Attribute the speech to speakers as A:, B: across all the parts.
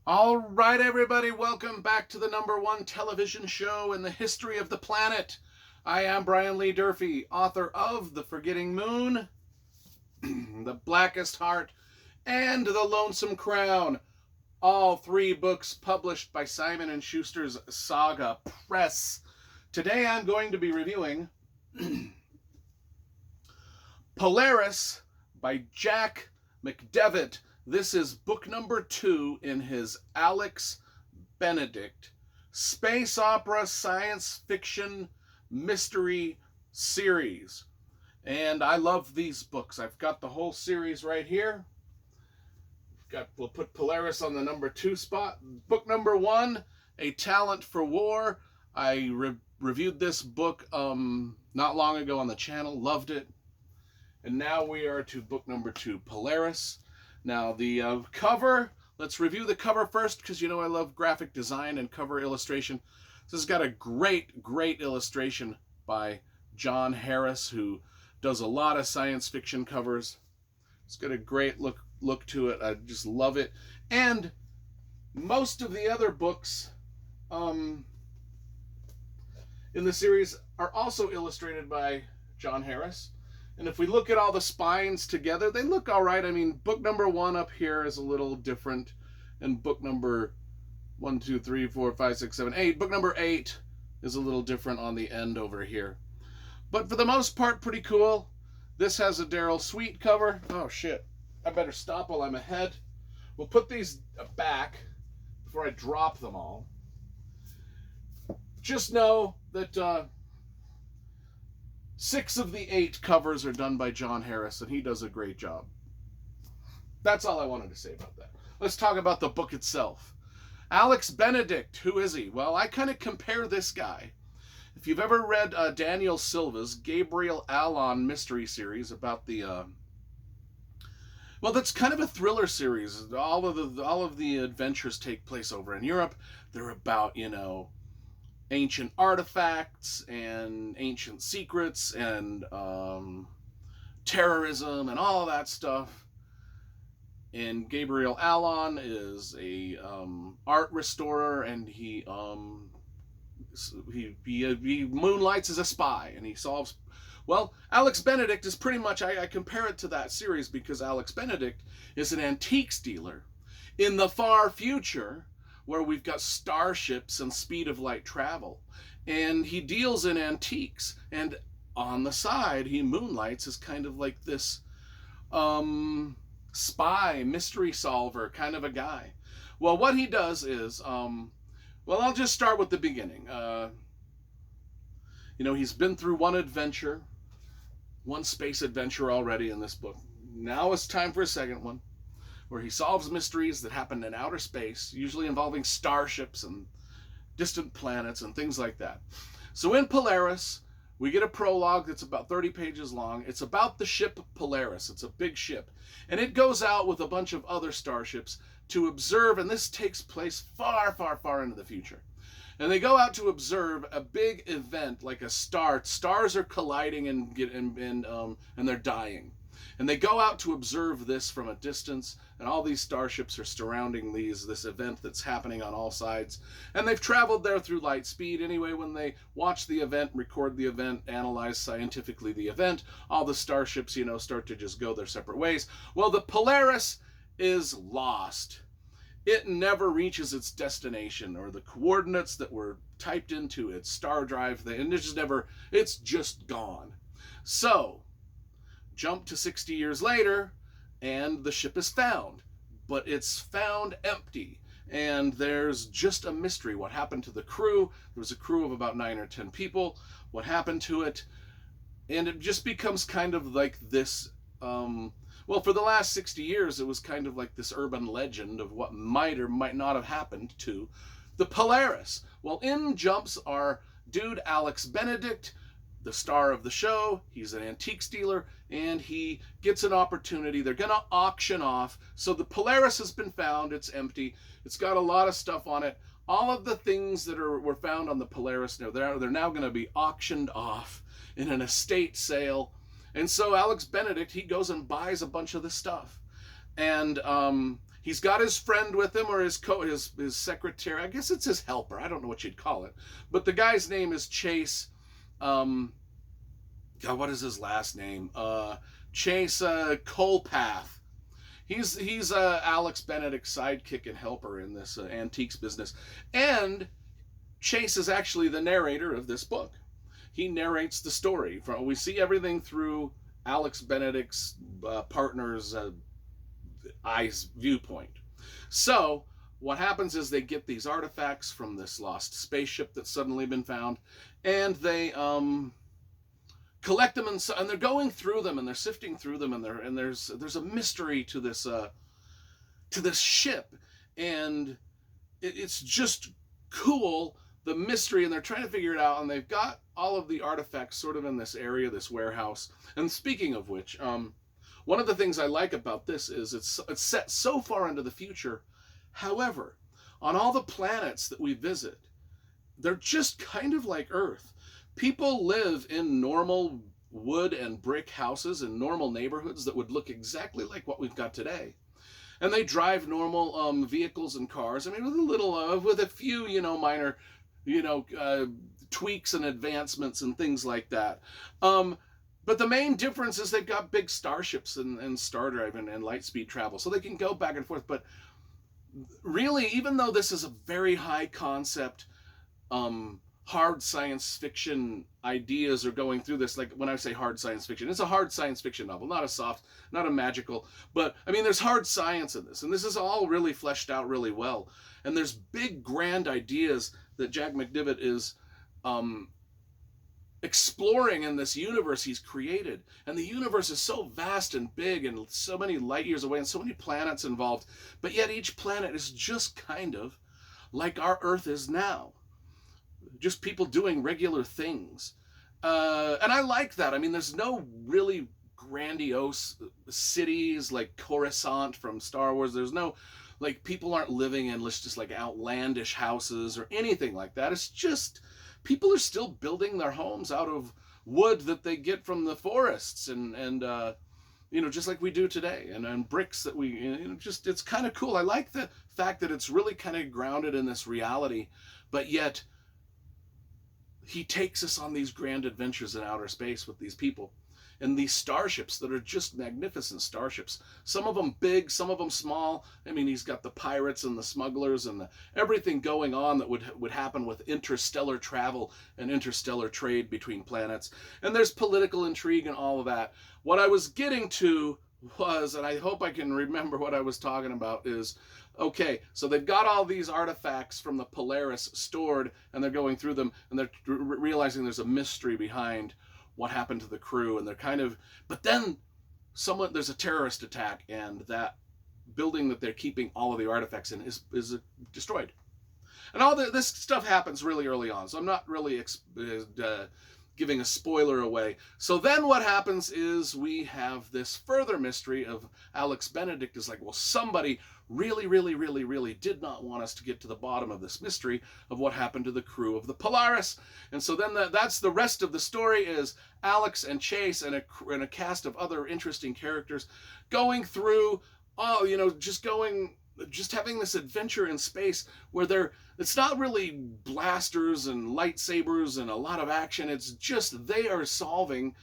A: All right, everybody, welcome back to the #1 television show in the history of the planet. I am Brian Lee Durfee, author of The Forgetting Moon, The Blackest Heart, and The Lonesome Crown. All three books published by Simon & Schuster's Saga Press. Today I'm going to be reviewing Polaris by Jack McDevitt. This is book number 2 in his Alex Benedict space opera science fiction mystery series. And I love these books. I've got the whole series right here. We'll put Polaris on the number 2 spot. Book number 1, A Talent for War. I reviewed this book not long ago on the channel. Loved it. And now we are to book number 2, Polaris. Now the cover, let's review the cover first because you know I love graphic design and cover illustration. This has got a great illustration by John Harris, who does a lot of science fiction covers. It's got a great look to it. I just love it. And most of the other books in the series are also illustrated by John Harris. And if we look at all the spines together, they look all right. I mean, book number 1 up here is a little different. And book number 1, 2, 3, 4, 5, 6, 7, 8. Book number 8 is a little different on the end over here. But for the most part, pretty cool. This has a Daryl Sweet cover. Oh, shit. I better stop while I'm ahead. We'll put these back before I drop them all. Just know that 6 of the 8 covers are done by John Harris, and he does a great job. That's all I wanted to say about that. Let's talk about the book itself. Alex Benedict, who is he? Well, I kind of compare this guy. If you've ever read Daniel Silva's Gabriel Allon mystery series about the... well, that's kind of a thriller series. All of the adventures take place over in Europe. They're about, you know, ancient artifacts and ancient secrets and terrorism and all that stuff. And Gabriel Allon is a art restorer, and he moonlights as a spy, and he solves. Well, Alex Benedict is pretty much, I compare it to that series because Alex Benedict is an antiques dealer in the far future, where we've got starships and speed of light travel. And he deals in antiques. And on the side, he moonlights as kind of like this spy, mystery solver kind of a guy. Well, what he does is, well, I'll just start with the beginning. You know, he's been through one space adventure already in this book. Now it's time for a second one, where he solves mysteries that happen in outer space, usually involving starships and distant planets and things like that. So in Polaris, we get a prologue that's about 30 pages long. It's about the ship Polaris. It's a big ship. And it goes out with a bunch of other starships to observe, and this takes place far into the future. And they go out to observe a big event, like a star. Stars are colliding and they're dying. And they go out to observe this from a distance, and all these starships are surrounding this event that's happening on all sides. And they've traveled there through light speed. Anyway, when they watch the event, record the event, analyze scientifically the event, all the starships, you know, start to just go their separate ways. Well, the Polaris is lost. It never reaches its destination, or the coordinates that were typed into its star drive, and it's just gone. So, jump to 60 years later, and the ship is found. But it's found empty. And there's just a mystery. What happened to the crew? There was a crew of about 9 or 10 people. What happened to it? And it just becomes kind of like this... well, for the last 60 years, it was kind of like this urban legend of what might or might not have happened to the Polaris. Well, in jumps our dude Alex Benedict, the star of the show. He's an antiques dealer, and he gets an opportunity. They're going to auction off. So the Polaris has been found. It's empty. It's got a lot of stuff on it. All of the things that were found on the Polaris, they're now going to be auctioned off in an estate sale. And so Alex Benedict, he goes and buys a bunch of this stuff. And He's got his friend with him, or his secretary. I guess it's his helper. I don't know what you'd call it. But the guy's name is Chase. God, what is his last name? Chase Colpath. He's Alex Benedict's sidekick and helper in this antiques business. And Chase is actually the narrator of this book. He narrates the story. We see everything through Alex Benedict's partner's eyes viewpoint. So what happens is they get these artifacts from this lost spaceship that's suddenly been found, and they collect them, and they're going through them, and they're sifting through them, and there's a mystery to this ship, and it's just cool, the mystery, and they're trying to figure it out, and they've got all of the artifacts sort of in this area, this warehouse. And speaking of which, one of the things I like about this is it's set so far into the future. However, on all the planets that we visit, they're just kind of like Earth. People live in normal wood and brick houses in normal neighborhoods that would look exactly like what we've got today. And they drive normal vehicles and cars. I mean, with a few, minor, tweaks and advancements and things like that. But the main difference is they've got big starships and star drive and light speed travel, so they can go back and forth. But really, even though this is a very high concept, hard science fiction ideas are going through this. Like when I say hard science fiction, it's a hard science fiction novel, not a soft, not a magical. But I mean, there's hard science in this, and this is all really fleshed out really well. And there's big, grand ideas that Jack McDevitt is exploring in this universe he's created. And the universe is so vast and big and so many light years away and so many planets involved, but yet each planet is just kind of like our Earth is now, just people doing regular things. And I like that. I mean, there's no really grandiose cities like Coruscant from Star Wars. There's no, like, people aren't living in just like outlandish houses or anything like that. It's just people are still building their homes out of wood that they get from the forests and just like we do today, and bricks that we, it's kind of cool. I like the fact that it's really kind of grounded in this reality, but yet he takes us on these grand adventures in outer space with these people and these starships that are just magnificent starships. Some of them big, some of them small. I mean, he's got the pirates and the smugglers and everything going on that would happen with interstellar travel and interstellar trade between planets. And there's political intrigue and all of that. What I was getting to was, and I hope I can remember what I was talking about, is, okay, so they've got all these artifacts from the Polaris stored, and they're going through them, and they're realizing there's a mystery behind what happened to the crew, and they're kind of, but then there's a terrorist attack, and that building that they're keeping all of the artifacts in is destroyed. And all this stuff happens really early on, so I'm not really giving a spoiler away. So then what happens is we have this further mystery of Alex Benedict is like, well, somebody really, really, really, really did not want us to get to the bottom of this mystery of what happened to the crew of the Polaris. And so then that's the rest of the story, is Alex and Chase and a cast of other interesting characters going through, just having this adventure in space where it's not really blasters and lightsabers and a lot of action. It's just they are solving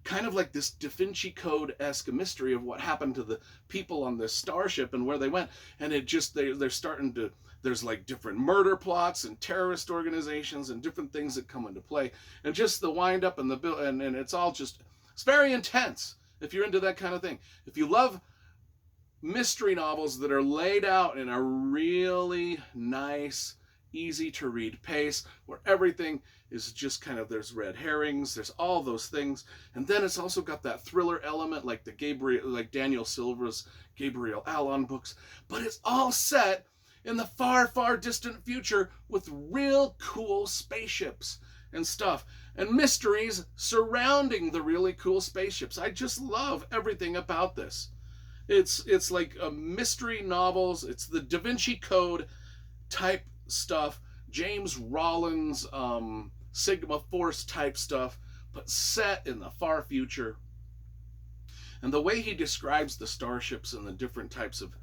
A: kind of like this Da Vinci Code-esque mystery of what happened to the people on this starship and where they went. And they're starting to, there's like different murder plots and terrorist organizations and different things that come into play. And just the wind up and and it's all just, it's very intense if you're into that kind of thing. If you love mystery novels that are laid out in a really nice, easy to read pace, where everything is just kind of, there's red herrings, there's all those things, and then it's also got that thriller element like Daniel Silva's Gabriel Allon books, but it's all set in the far, far distant future with real cool spaceships and stuff and mysteries surrounding the really cool spaceships. I just love everything about this. It's like mystery novels. It's the Da Vinci Code type stuff, James Rollins, Sigma Force type stuff, but set in the far future. And the way he describes the starships and the different types of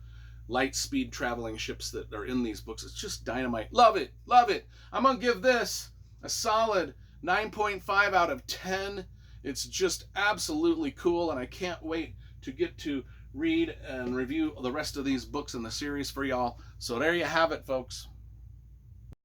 A: light speed traveling ships that are in these books. It's just dynamite. Love it. Love it. I'm going to give this a solid 9.5 out of 10. It's just absolutely cool, and I can't wait to get to read and review the rest of these books in the series for y'all. So there you have it, folks.